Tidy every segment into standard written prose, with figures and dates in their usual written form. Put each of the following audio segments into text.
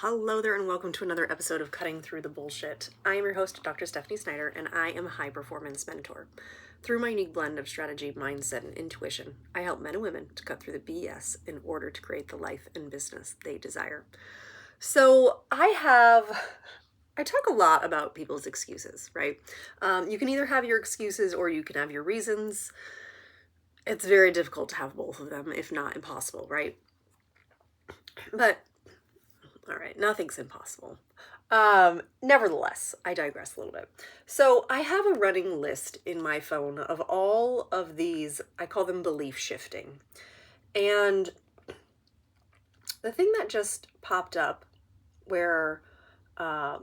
Hello there and welcome to another episode of Cutting Through the Bullshit. I am your host, Dr. Stephanie Snyder, and I am a high performance mentor. Through my unique blend of strategy, mindset, and intuition, I help men and women to cut through the BS in order to create the life and business they desire. So I talk a lot about people's excuses, right? You can either have your excuses or you can have your reasons. It's very difficult to have both of them, if not impossible, right? But all right, nothing's impossible. Nevertheless, I digress a little bit. So I have a running list in my phone of all of these, I call them belief shifting. And the thing that just popped up where I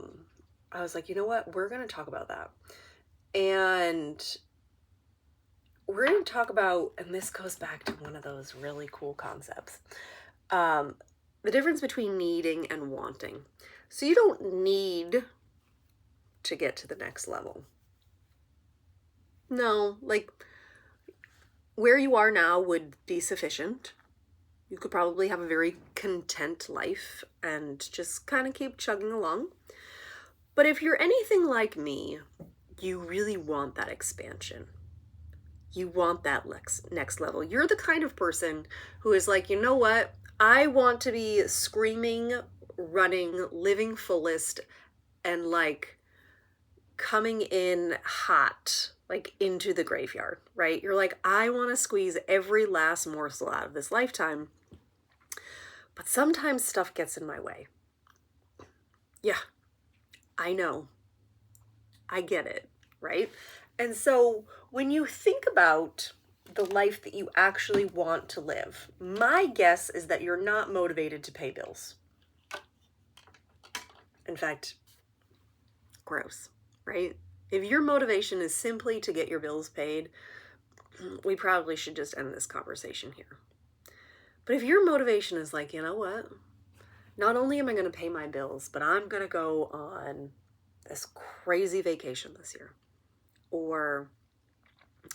was like, you know what, we're going to talk about that. And we're going to talk about, and this goes back to one of those really cool concepts, the difference between needing and wanting. So you don't need to get to the next level. No, like where you are now would be sufficient. You could probably have a very content life and just kind of keep chugging along. But if you're anything like me, you really want that expansion. You want that next level. You're the kind of person who is like, you know what? I want to be screaming, running, living fullest, and like coming in hot, like into the graveyard, right? You're like, I want to squeeze every last morsel out of this lifetime. But sometimes stuff gets in my way. Yeah, I know. I get it, right? And so when you think about the life that you actually want to live, my guess is that you're not motivated to pay bills. In fact, gross, right? If your motivation is simply to get your bills paid, we probably should just end this conversation here. But if your motivation is like, you know what? Not only am I going to pay my bills, but I'm going to go on this crazy vacation this year. Or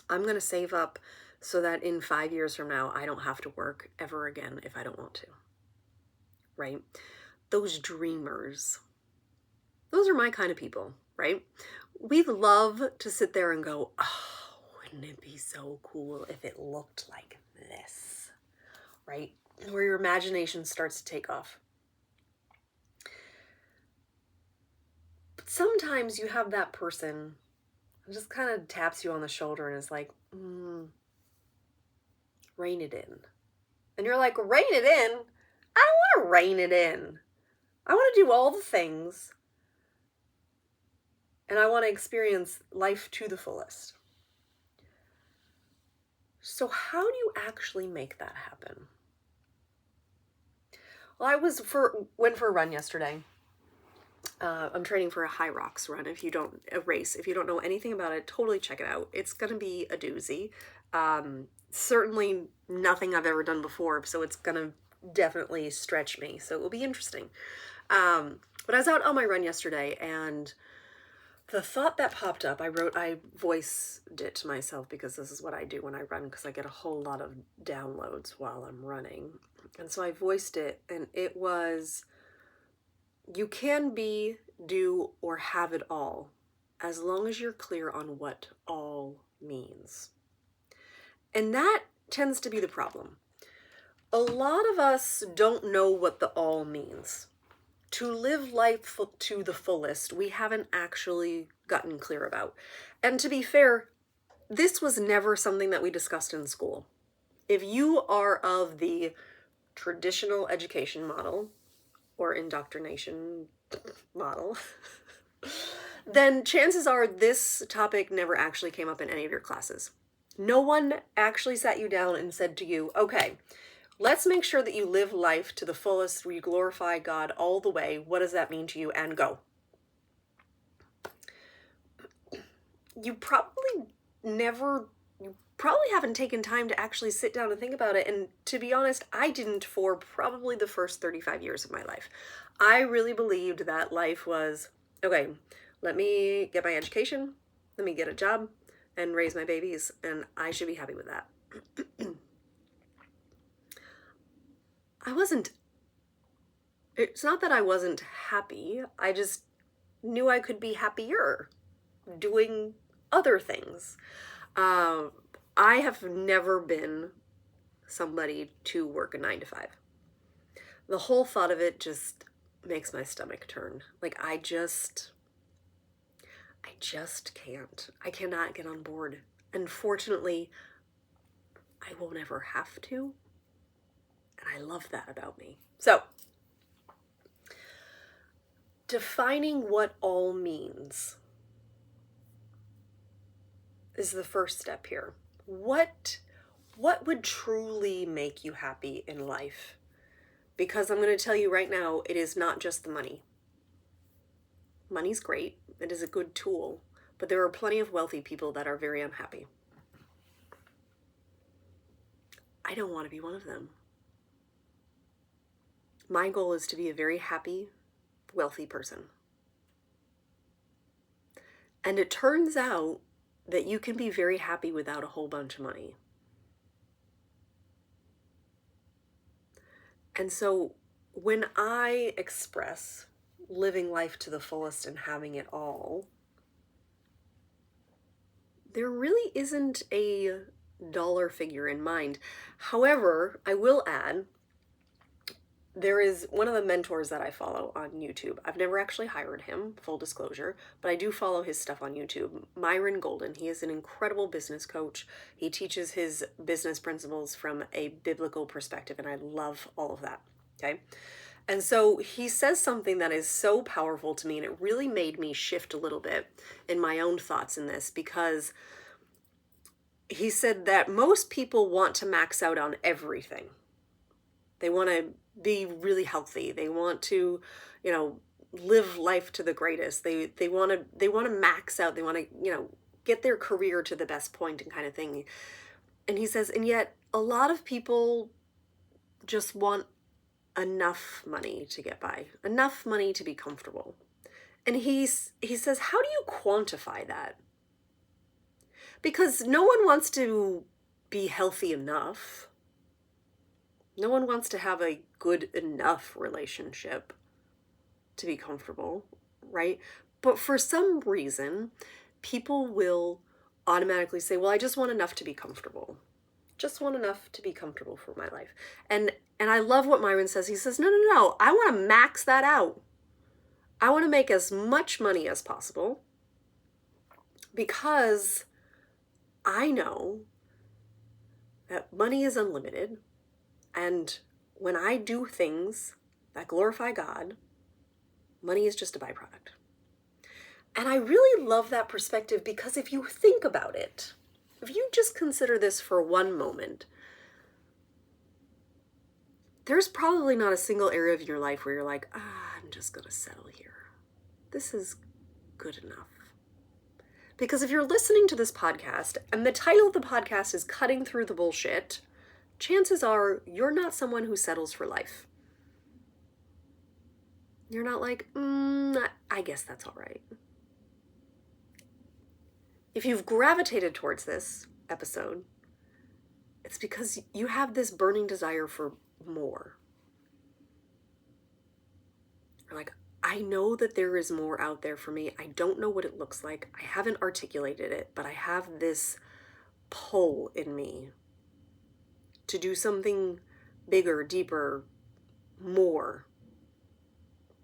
I'm going to save up so that in 5 years from now, I don't have to work ever again if I don't want to. Right? Those dreamers, those are my kind of people, right? We love to sit there and go, oh, wouldn't it be so cool if it looked like this, right? Where your imagination starts to take off. But sometimes you have that person who just kind of taps you on the shoulder and is like, rein it in. And you're like, rein it in? I don't want to rein it in. I want to do all the things. And I want to experience life to the fullest. So how do you actually make that happen? Well, I went for a run yesterday. I'm training for a high rocks run. If you don't know anything about it, totally check it out. It's going to be a doozy. Certainly nothing I've ever done before, so it's going to definitely stretch me. So it will be interesting. But I was out on my run yesterday, and the thought that popped up, I voiced it to myself because this is what I do when I run, because I get a whole lot of downloads while I'm running. And so I voiced it, and it was, you can be, do, or have it all, as long as you're clear on what all means. And that tends to be the problem. A lot of us don't know what the all means. To live life to the fullest, we haven't actually gotten clear about. And to be fair, this was never something that we discussed in school. If you are of the traditional education model or indoctrination model, then chances are this topic never actually came up in any of your classes. No one actually sat you down and said to you, okay, let's make sure that you live life to the fullest, where you glorify God all the way. What does that mean to you? And go. You probably haven't taken time to actually sit down and think about it. And to be honest, I didn't for probably the first 35 years of my life. I really believed that life was, okay, let me get my education, let me get a job and raise my babies, and I should be happy with that. I wasn't It's not that I wasn't happy. I just knew I could be happier doing other things. Um, I have never been somebody to work a 9 to 5. The whole thought of it just makes my stomach turn. Like I just can't. I cannot get on board. Unfortunately, I won't ever have to. And I love that about me. So, defining what all means is the first step here. What would truly make you happy in life? Because I'm going to tell you right now, it is not just the money. Money's great. It is a good tool, but there are plenty of wealthy people that are very unhappy. I don't want to be one of them. My goal is to be a very happy, wealthy person. And it turns out that you can be very happy without a whole bunch of money. And so when I express living life to the fullest and having it all, there really isn't a dollar figure in mind. However, I will add, there is one of the mentors that I follow on YouTube. I've never actually hired him, full disclosure, but I do follow his stuff on YouTube. Myron Golden. He is an incredible business coach. He teaches his business principles from a biblical perspective, and I love all of that. Okay? And so he says something that is so powerful to me, and it really made me shift a little bit in my own thoughts in this, because he said that most people want to max out on everything. They want to be really healthy. They want to, live life to the greatest. They want to max out. They want to, get their career to the best point and kind of thing. And he says, and yet a lot of people just want enough money to get by, enough money to be comfortable. And he says, how do you quantify that? Because no one wants to be healthy enough. No one wants to have a good enough relationship to be comfortable, right? But for some reason, people will automatically say, well, I just want enough to be comfortable. Just want enough to be comfortable for my life. And I love what Myron says. He says, no. I want to max that out. I want to make as much money as possible, because I know that money is unlimited. And when I do things that glorify God, money is just a byproduct. And I really love that perspective, because if you think about it, if you just consider this for one moment, there's probably not a single area of your life where you're like, I'm just going to settle here. This is good enough. Because if you're listening to this podcast and the title of the podcast is Cutting Through the Bullshit, chances are you're not someone who settles for life. You're not like, I guess that's all right. If you've gravitated towards this episode, it's because you have this burning desire for more. You're like, I know that there is more out there for me. I don't know what it looks like. I haven't articulated it, but I have this pull in me to do something bigger, deeper, more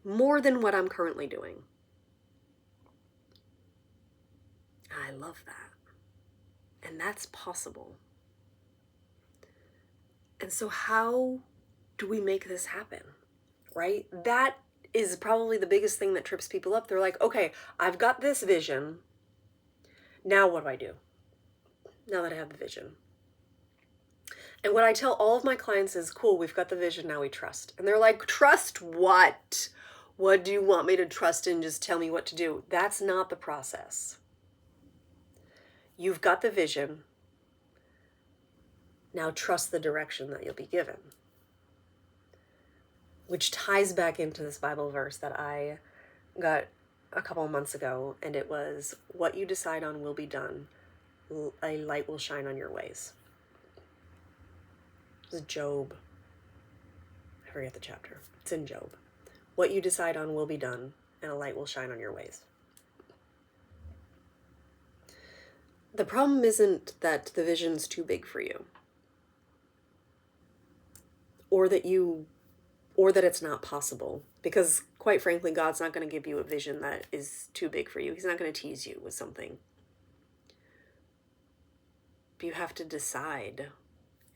than what I'm currently doing. I love that. And that's possible. And so how do we make this happen? Right? That is probably the biggest thing that trips people up. They're like, okay, I've got this vision. Now what do I do? Now that I have the vision. And what I tell all of my clients is, cool, we've got the vision, now we trust. And they're like, trust what? What do you want me to trust in? Just tell me what to do. That's not the process. You've got the vision. Now trust the direction that you'll be given. Which ties back into this Bible verse that I got a couple of months ago. And it was, what you decide on will be done. A light will shine on your ways. It was Job. I forget the chapter. It's in Job. What you decide on will be done, and a light will shine on your ways. The problem isn't that the vision's too big for you, or that it's not possible, because quite frankly, God's not going to give you a vision that is too big for you. He's not going to tease you with something. But you have to decide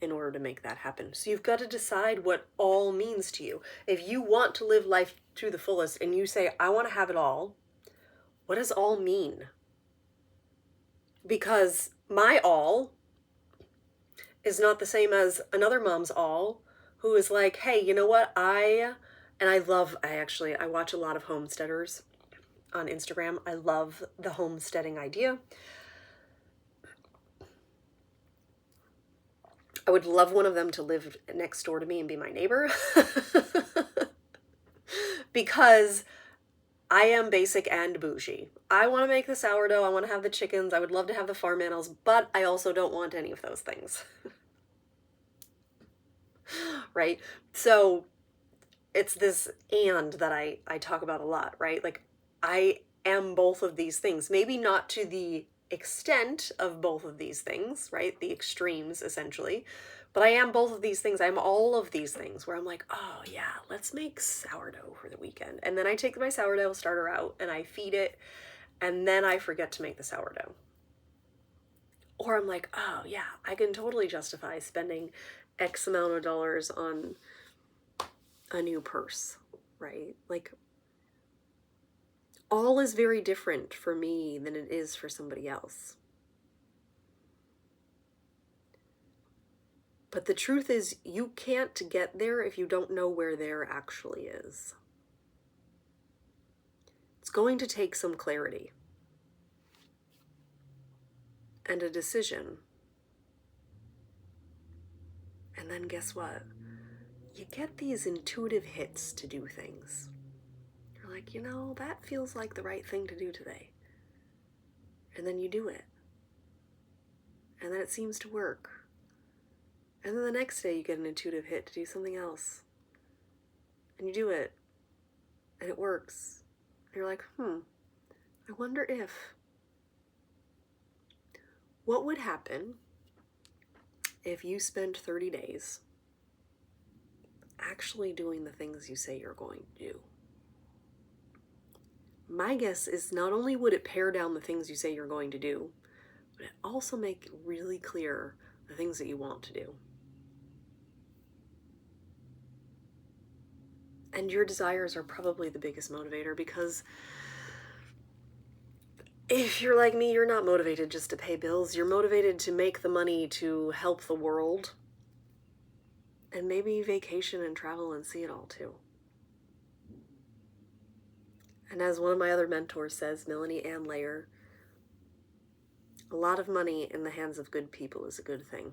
in order to make that happen. So you've got to decide what all means to you. If you want to live life to the fullest and you say, I want to have it all, what does all mean? Because my all is not the same as another mom's all, who is like, hey, you know what? I watch a lot of homesteaders on Instagram. I love the homesteading idea. I would love one of them to live next door to me and be my neighbor. Because I am basic and bougie. I want to make the sourdough. I want to have the chickens. I would love to have the farm animals, but I also don't want any of those things. Right? So it's this and that I talk about a lot, right? Like, I am both of these things. Maybe not to the extent of both of these things, right? The extremes, essentially. But I am both of these things. I'm all of these things where I'm like, oh yeah, let's make sourdough for the weekend. And then I take my sourdough starter out and I feed it, and then I forget to make the sourdough. Or I'm like, oh yeah, I can totally justify spending X amount of dollars on a new purse, right? Like, all is very different for me than it is for somebody else. But the truth is, you can't get there if you don't know where there actually is. It's going to take some clarity and a decision. And then guess what? You get these intuitive hits to do things. You're like, you know, that feels like the right thing to do today. And then you do it. And then it seems to work. And then the next day you get an intuitive hit to do something else. And you do it. And it works. And you're like, I wonder if. What would happen if you spent 30 days actually doing the things you say you're going to do? My guess is not only would it pare down the things you say you're going to do, but it also make really clear the things that you want to do. And your desires are probably the biggest motivator, because if you're like me, you're not motivated just to pay bills. You're motivated to make the money to help the world, and maybe vacation and travel and see it all too. And as one of my other mentors says, Melanie Ann Layer, a lot of money in the hands of good people is a good thing.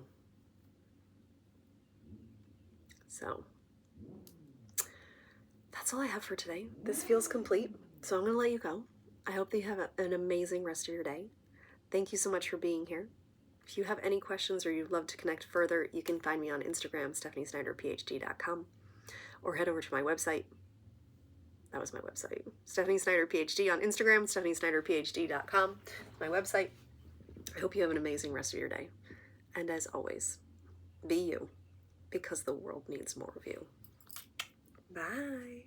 So that's all I have for today. This feels complete, so I'm going to let you go. I hope that you have an amazing rest of your day. Thank you so much for being here. If you have any questions or you'd love to connect further, you can find me on Instagram, StephanieSnyderPhD.com, or head over to my website. That was my website. Stephanie Snyder PhD on Instagram, StephanieSnyderPhD.com, my website. I hope you have an amazing rest of your day. And as always, be you, because the world needs more of you. Bye.